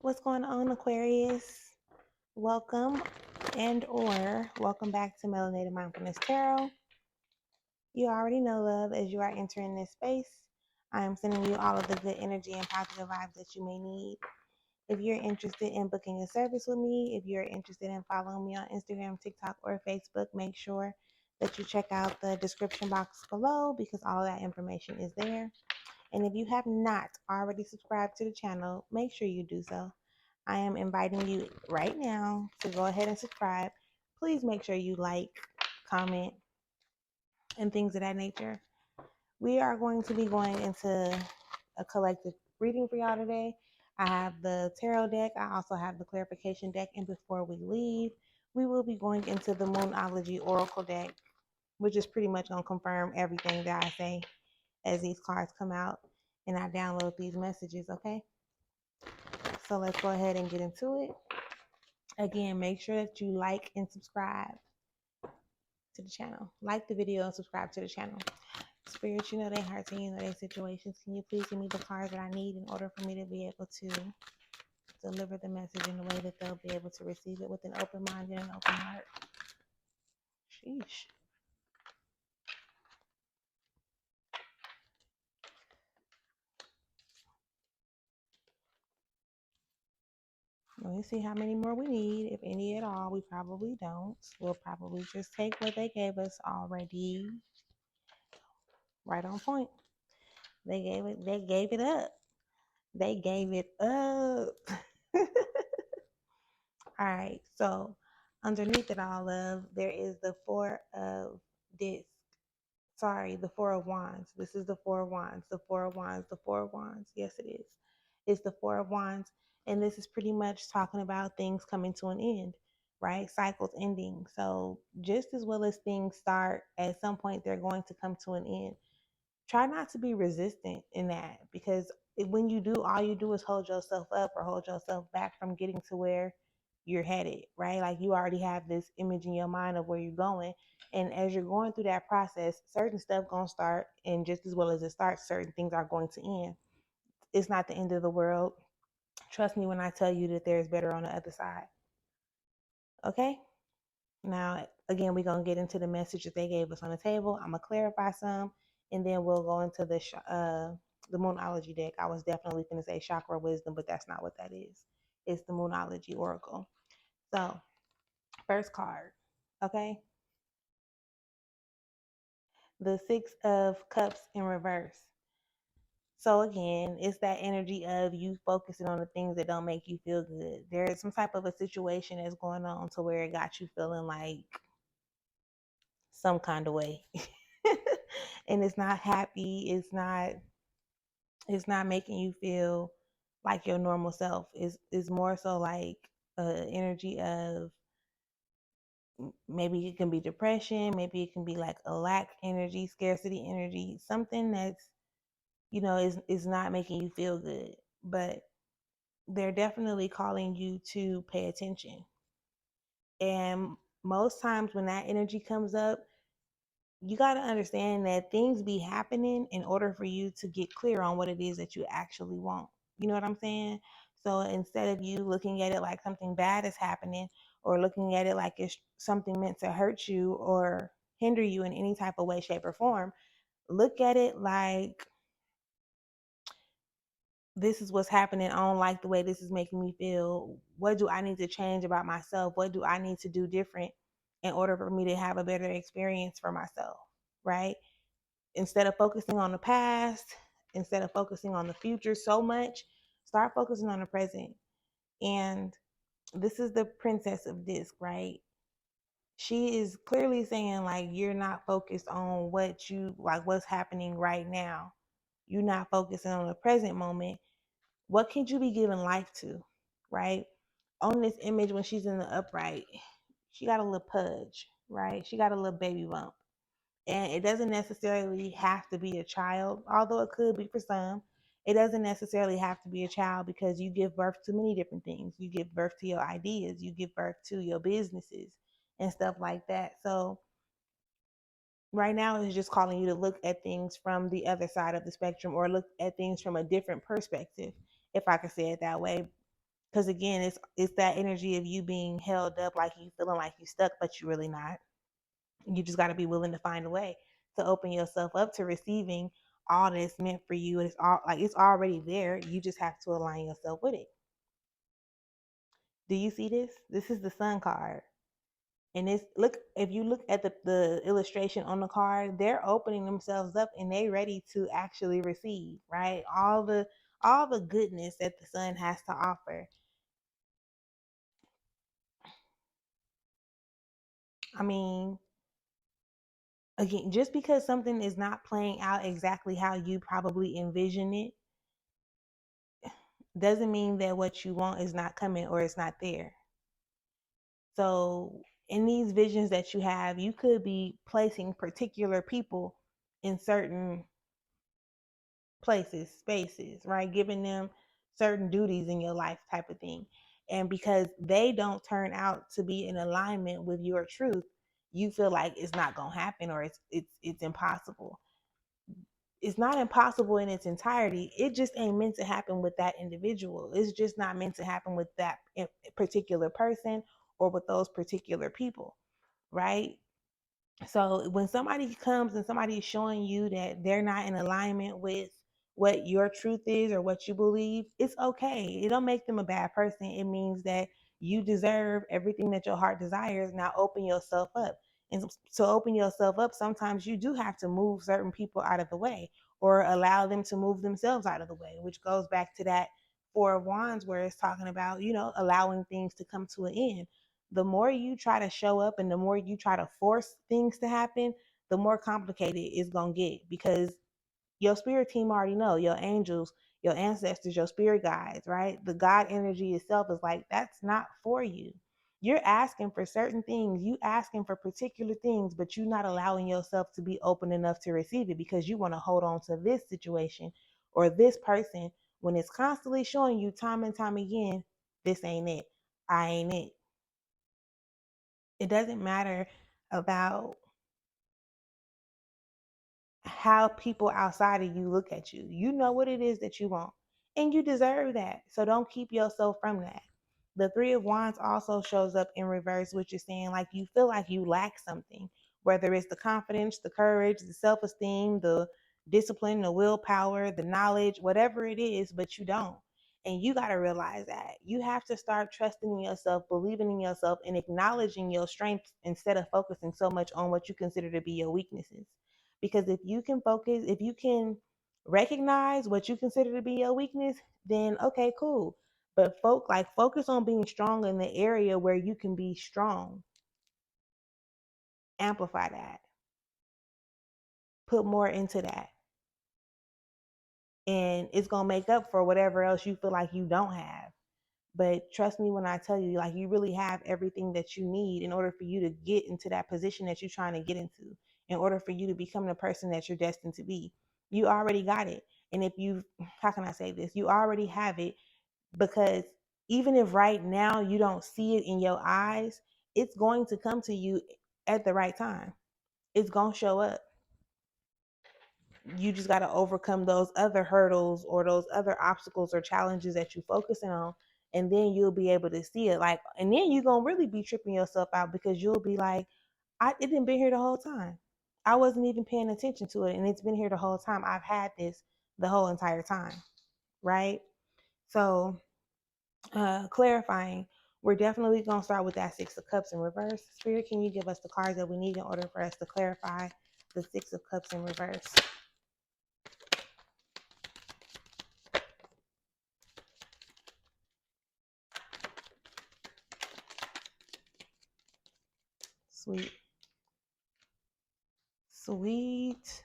What's going on, Aquarius? Welcome welcome back to Melanated Mindfulness Tarot. You already know, love, as you are entering this space, I am sending you all of the good energy and positive vibes that you may need. If you're interested in booking a service with me, if you're interested in following me on Instagram, TikTok, or Facebook, make sure that you check out the description box below because all of that information is there. And if you have not already subscribed to the channel, make sure you do so. I am inviting you right now to go ahead and subscribe. Please make sure you like, comment, and things of that nature. We are going to be going into a collective reading for y'all today. I have the tarot deck. I also have the clarification deck. And before we leave, we will be going into the Moonology Oracle deck, which is pretty much going to confirm everything that I say as these cards come out and I download these messages, okay? So let's go ahead and get into it. Again, make sure that you like and subscribe to the channel. Like the video and subscribe to the channel. Spirits, you know their hearts and you know their situations. Can you please give me the cards that I need in order for me to be able to deliver the message in a way that they'll be able to receive it with an open mind and an open heart? Sheesh. Let me see how many more we need. If any at all, we probably don't. We'll probably just take what they gave us already. Right on point. They gave it up. They gave it up. All right, so underneath it all, love, there is the Four of Discs. Sorry, the Four of Wands. This is the Four of Wands, the Four of Wands, the Four of Wands. Yes, it is. It's the Four of Wands. And this is pretty much talking about things coming to an end, right? Cycles ending. So just as well as things start, at some point they're going to come to an end. Try not to be resistant in that, because when you do, all you do is hold yourself up or hold yourself back from getting to where you're headed, right? Like you already have this image in your mind of where you're going. And as you're going through that process, certain stuff gonna start, and just as well as it starts, certain things are going to end. It's not the end of the world. Trust me when I tell you that there's better on the other side. Okay? Now, again, we're going to get into the message that they gave us on the table. I'm going to clarify some, and then we'll go into the Moonology deck. I was definitely going to say Chakra Wisdom, but that's not what that is. It's the Moonology Oracle. So, first card, okay? The Six of Cups in reverse. So again, it's that energy of you focusing on the things that don't make you feel good. There is some type of a situation that's going on to where it got you feeling like some kind of way. And it's not happy, it's not making you feel like your normal self. Is more so like energy of, maybe it can be depression, maybe it can be like a lack energy, scarcity energy, something that's, is not making you feel good. But they're definitely calling you to pay attention. And most times when that energy comes up, you got to understand that things be happening in order for you to get clear on what it is that you actually want. You know what I'm saying? So instead of you looking at it like something bad is happening, or looking at it like it's something meant to hurt you or hinder you in any type of way, shape, or form, look at it like, this is what's happening. I don't like the way this is making me feel. What do I need to change about myself? What do I need to do different in order for me to have a better experience for myself? Right? Instead of focusing on the past, instead of focusing on the future so much, start focusing on the present. And this is the Princess of Disc, right? She is clearly saying, like, you're not focused on what's happening right now. You're not focusing on the present moment. What can you be giving life to, right? On this image, when she's in the upright, she got a little pudge, right? She got a little baby bump. And it doesn't necessarily have to be a child, although it could be for some. It doesn't necessarily have to be a child, because you give birth to many different things. You give birth to your ideas, you give birth to your businesses and stuff like that. So right now it's just calling you to look at things from the other side of the spectrum, or look at things from a different perspective, if I could say it that way. Because again, it's that energy of you being held up, like you feeling like you stuck, but you're really not. You just got to be willing to find a way to open yourself up to receiving all that's meant for you. It's all like it's already there. You just have to align yourself with it. Do you see this? This is the sun card. And it's look, if you look at the illustration on the card, they're opening themselves up and they ready to actually receive, right? All the goodness that the sun has to offer. I mean, again, just because something is not playing out exactly how you probably envision it doesn't mean that what you want is not coming or it's not there. So in these visions that you have, you could be placing particular people in certain places, spaces, right? Giving them certain duties in your life type of thing. And because they don't turn out to be in alignment with your truth, you feel like it's not going to happen or it's impossible. It's not impossible in its entirety. It just ain't meant to happen with that individual. It's just not meant to happen with that particular person or with those particular people, right? So when somebody comes and somebody is showing you that they're not in alignment with what your truth is or what you believe, it's okay. It don't make them a bad person. It means that you deserve everything that your heart desires. Now open yourself up. And to open yourself up, sometimes you do have to move certain people out of the way or allow them to move themselves out of the way, which goes back to that Four of Wands where it's talking about, allowing things to come to an end. The more you try to show up and the more you try to force things to happen, the more complicated it's going to get, because your spirit team already know, your angels, your ancestors, your spirit guides, right? The God energy itself is like, that's not for you. You're asking for certain things, you asking for particular things, but you're not allowing yourself to be open enough to receive it because you want to hold on to this situation or this person when it's constantly showing you time and time again, this ain't it. I ain't it. It doesn't matter about how people outside of you look at you. You know what it is that you want, and you deserve that. So don't keep yourself from that. The Three of Wands also shows up in reverse, which is saying like you feel like you lack something, whether it's the confidence, the courage, the self esteem, the discipline, the willpower, the knowledge, whatever it is, but you don't. And you got to realize that you have to start trusting in yourself, believing in yourself, and acknowledging your strengths instead of focusing so much on what you consider to be your weaknesses. Because if you can focus, if you can recognize what you consider to be your weakness, then okay, cool. But focus on being strong in the area where you can be strong. Amplify that. Put more into that. And it's gonna make up for whatever else you feel like you don't have. But trust me when I tell you, like, you really have everything that you need in order for you to get into that position that you're trying to get into, in order for you to become the person that you're destined to be. You already got it. And if you, how can I say this? You already have it, because even if right now you don't see it in your eyes, it's going to come to you at the right time. It's going to show up. You just got to overcome those other hurdles or those other obstacles or challenges that you're focusing on, and then you'll be able to see it. Like, and then you're gonna really be tripping yourself out because you'll be like, it didn't been here the whole time. I wasn't even paying attention to it, and it's been here the whole time. I've had this the whole entire time, right? So clarifying, we're definitely going to start with that Six of Cups in reverse. Spirit, can you give us the cards that we need in order for us to clarify the Six of Cups in reverse? Sweet. Sweet.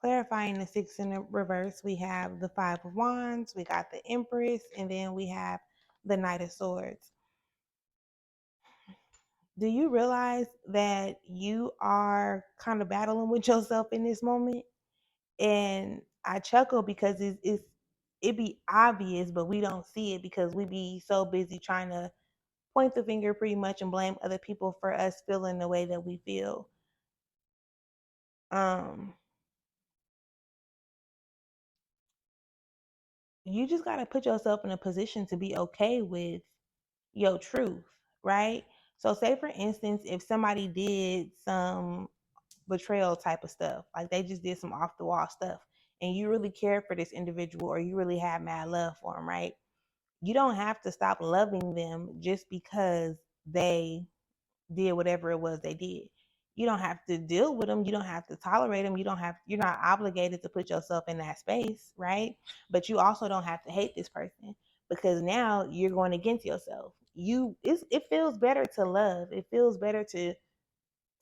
Clarifying the Six in the reverse, we have the Five of Wands, we got the Empress, and then we have the Knight of Swords. Do you realize that you are kind of battling with yourself in this moment? And I chuckle because it be obvious, but we don't see it because we be so busy trying to point the finger pretty much and blame other people for us feeling the way that we feel. Um, you just got to put yourself in a position to be okay with your truth, right? So, say for instance, if somebody did some betrayal type of stuff, like they just did some off the wall stuff, and you really care for this individual or you really have mad love for them, right? You don't have to stop loving them just because they did whatever it was they did. You don't have to deal with them. You don't have to tolerate them. You're not obligated to put yourself in that space, right? But you also don't have to hate this person because now you're going against yourself. It feels better to love. It feels better to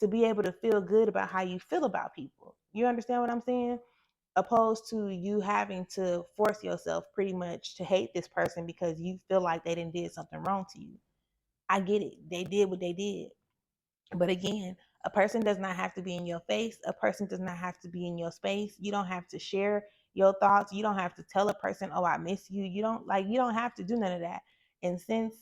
be able to feel good about how you feel about people. You understand what I'm saying? Opposed to you having to force yourself pretty much to hate this person because you feel like they didn't did something wrong to you. I get it. They did what they did. But again, a person does not have to be in your face. A person does not have to be in your space. You don't have to share your thoughts. You don't have to tell a person, "Oh, I miss you." You don't have to do none of that. And since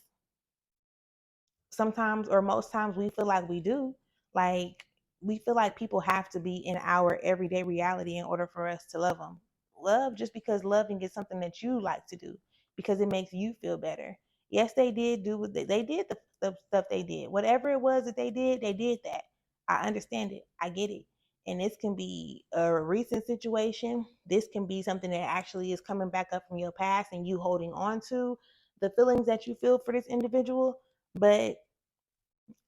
sometimes or most times we feel like we do, like we feel like people have to be in our everyday reality in order for us to love them. Love just because loving is something that you like to do because it makes you feel better. Yes, they did do what they did, the stuff they did. Whatever it was that they did that. I understand it. I get it. And this can be a recent situation. This can be something that actually is coming back up from your past and you holding on to the feelings that you feel for this individual, but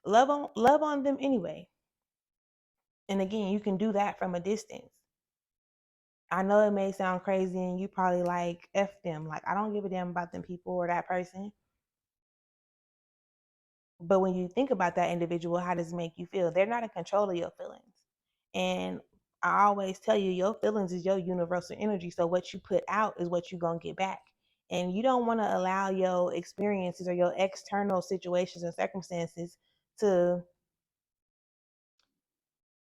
love on them anyway. And again, you can do that from a distance. I know it may sound crazy and you probably like F them. Like, I don't give a damn about them people or that person. But when you think about that individual, how does it make you feel? They're not in control of your feelings. And I always tell you, your feelings is your universal energy. So what you put out is what you're going to get back. And you don't want to allow your experiences or your external situations and circumstances to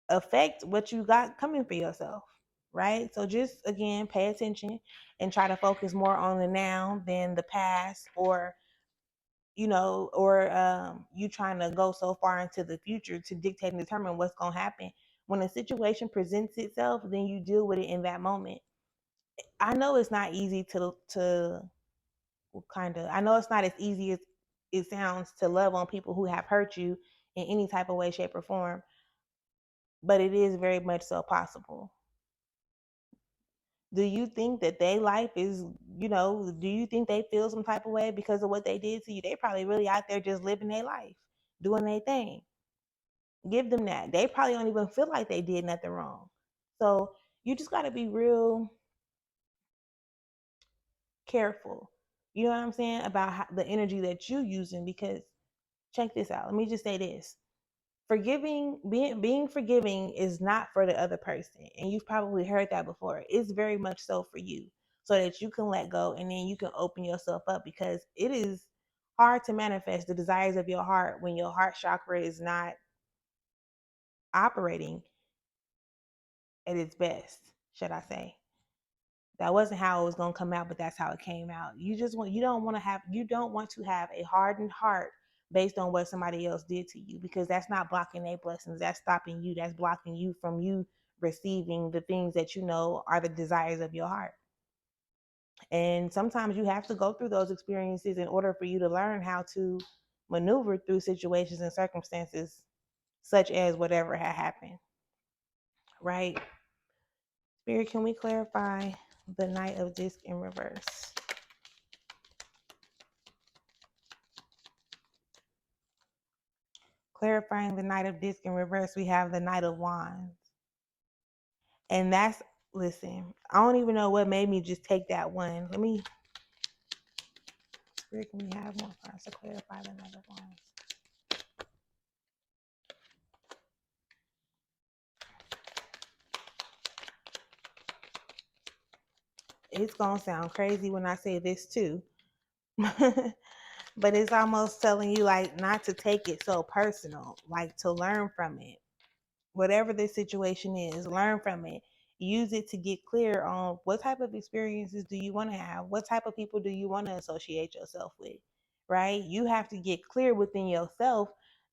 affect what you got coming for yourself, right? So just again, pay attention and try to focus more on the now than the past, or you trying to go so far into the future to dictate and determine what's going to happen. When a situation presents itself, then you deal with it in that moment. I know it's not easy to kind of. I know it's not as easy as it sounds to love on people who have hurt you in any type of way, shape, or form, but it is very much so possible. Do you think that their life is, do you think they feel some type of way because of what they did to you? They probably really out there just living their life, doing their thing. Give them that. They probably don't even feel like they did nothing wrong. So you just got to be real careful. You know what I'm saying? About the energy that you using, because check this out. Let me just say this. Being forgiving is not for the other person, and you've probably heard that before. It's very much so for you, so that you can let go and then you can open yourself up, because it is hard to manifest the desires of your heart when your heart chakra is not operating at its best, should I say. That wasn't how it was going to come out, but that's how it came out. You don't want to have a hardened heart based on what somebody else did to you, because that's not blocking their blessings. That's stopping you. That's blocking you from you receiving the things that you know are the desires of your heart. And sometimes you have to go through those experiences in order for you to learn how to maneuver through situations and circumstances such as whatever had happened. Right? Spirit, can we clarify the Knight of Disc in reverse? Clarifying the Knight of Disc in reverse, we have the Knight of Wands. And listen, I don't even know what made me just take that one. Spirit, can we have more for us to clarify the Knight of Wands? It's going to sound crazy when I say this too. But it's almost telling you, like, not to take it so personal, like to learn from it. Whatever the situation is, learn from it. Use it to get clear on what type of experiences do you want to have? What type of people do you want to associate yourself with? Right? You have to get clear within yourself.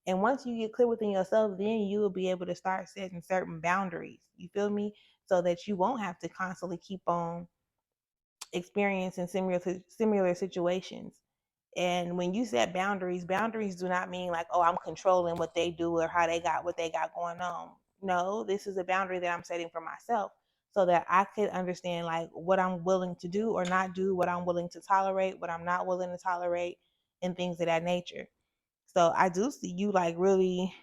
And once you get clear within yourself, then you will be able to start setting certain boundaries. You feel me? So that you won't have to constantly keep on experience in similar situations. And when you set boundaries, boundaries do not mean like, oh, I'm controlling what they do or how they got what they got going on. No, this is a boundary that I'm setting for myself so that I could understand like what I'm willing to do or not do, what I'm willing to tolerate, what I'm not willing to tolerate, and things of that nature. So I do see you like really,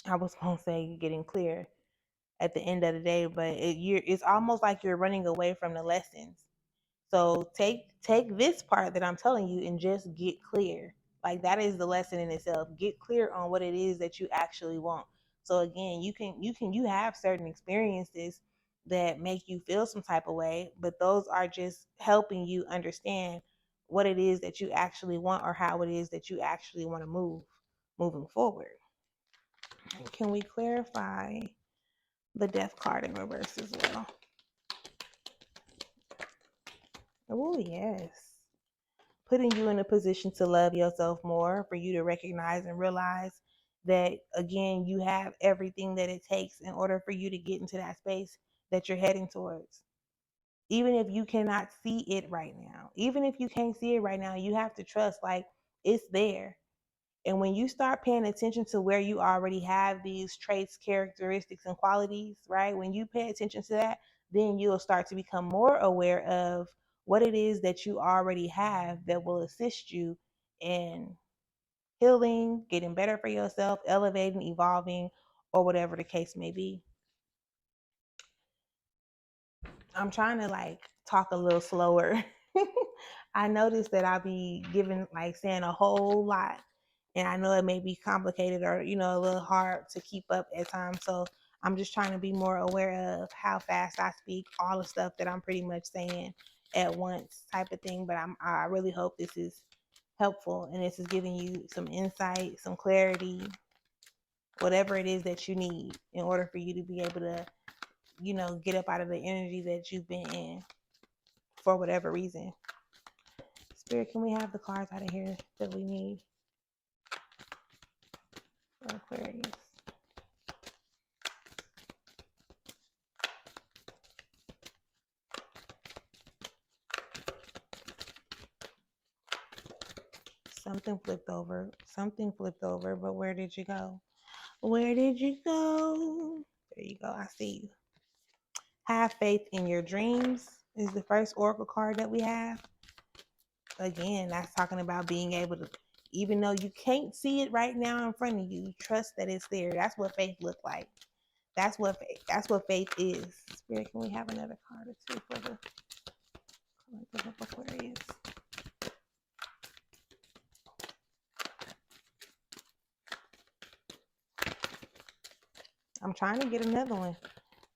I was gonna say getting clear at the end of the day, but it's almost like you're running away from the lessons. So take this part that I'm telling you and just get clear. Like that is the lesson in itself. Get clear on what it is that you actually want. So again, you have certain experiences that make you feel some type of way, but those are just helping you understand what it is that you actually want or how it is that you actually want to moving forward. Can we clarify the death card in reverse as well? Oh yes. Putting you in a position to love yourself more, for you to recognize and realize that again you have everything that it takes in order for you to get into that space that you're heading towards. Even if you cannot see it right now, even if you can't see it right now, you have to trust like it's there. And when you start paying attention to where you already have these traits, characteristics, and qualities, right? When you pay attention to that, then you'll start to become more aware of what it is that you already have that will assist you in healing, getting better for yourself, elevating, evolving, or whatever the case may be. I'm trying to like talk a little slower. I noticed that I be giving like saying a whole lot, and I know it may be complicated or a little hard to keep up at times. So I'm just trying to be more aware of how fast I speak, all the stuff that I'm pretty much saying at once, type of thing. But I really hope this is helpful and this is giving you some insight, some clarity, whatever it is that you need in order for you to be able to get up out of the energy that you've been in for whatever reason. Spirit, can we have the cards out of here that we need for Aquarius? Something flipped over. Something flipped over, but where did you go? Where did you go? There you go. I see you. Have faith in your dreams is the first oracle card that we have. Again, that's talking about being able to, even though you can't see it right now in front of you, trust that it's there. That's what faith looks like. That's what faith is. Spirit, can we have another card or two for the collective of Aquarius? I'm trying to get another one.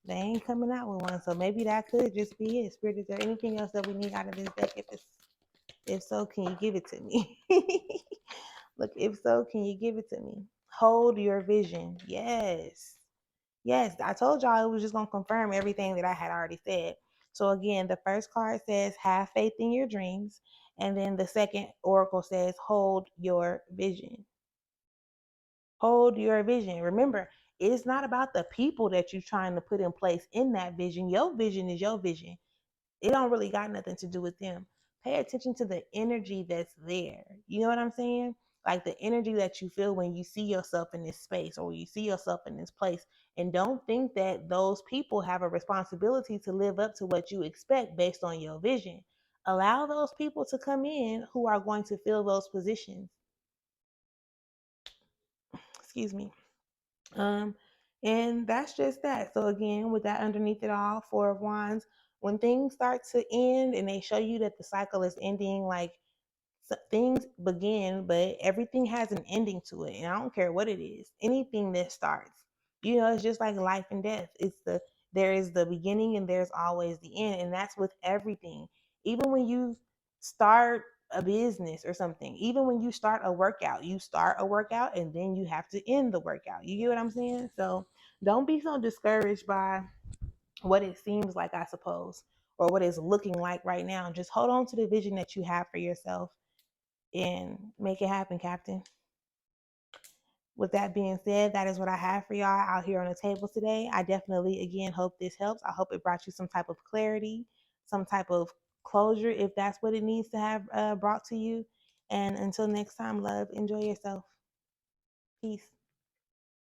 They ain't coming out with one, so maybe that could just be it. Spirit, is there anything else that we need out of this deck? If so, can you give it to me? Look, if so, can you give it to me? Hold your vision. Yes. Yes, I told y'all it was just going to confirm everything that I had already said. So again, the first card says have faith in your dreams, and then the second oracle says hold your vision. Hold your vision. Remember, it's not about the people that you're trying to put in place in that vision. Your vision is your vision. It don't really got nothing to do with them. Pay attention to the energy that's there. You know what I'm saying? Like the energy that you feel when you see yourself in this space or you see yourself in this place. And don't think that those people have a responsibility to live up to what you expect based on your vision. Allow those people to come in who are going to fill those positions. Excuse me. Um, and that's just that. So again, with that underneath it all, Four of Wands, when things start to end and they show you that the cycle is ending, like things begin, but everything has an ending to it. And I don't care what it is, anything that starts, it's just like life and death. There is the beginning and there's always the end. And that's with everything. Even when you start a business or something, even when you start a workout and then you have to end the workout. You get what I'm saying? So don't be so discouraged by what it seems like, I suppose, or what it's looking like right now. Just hold on to the vision that you have for yourself and make it happen, Captain. with that being said, that is what I have for y'all out here on the table today. I definitely, again, hope this helps. I hope it brought you some type of clarity, some type of closure, if that's what it needs to have brought to you. And until next time, love, enjoy yourself. Peace.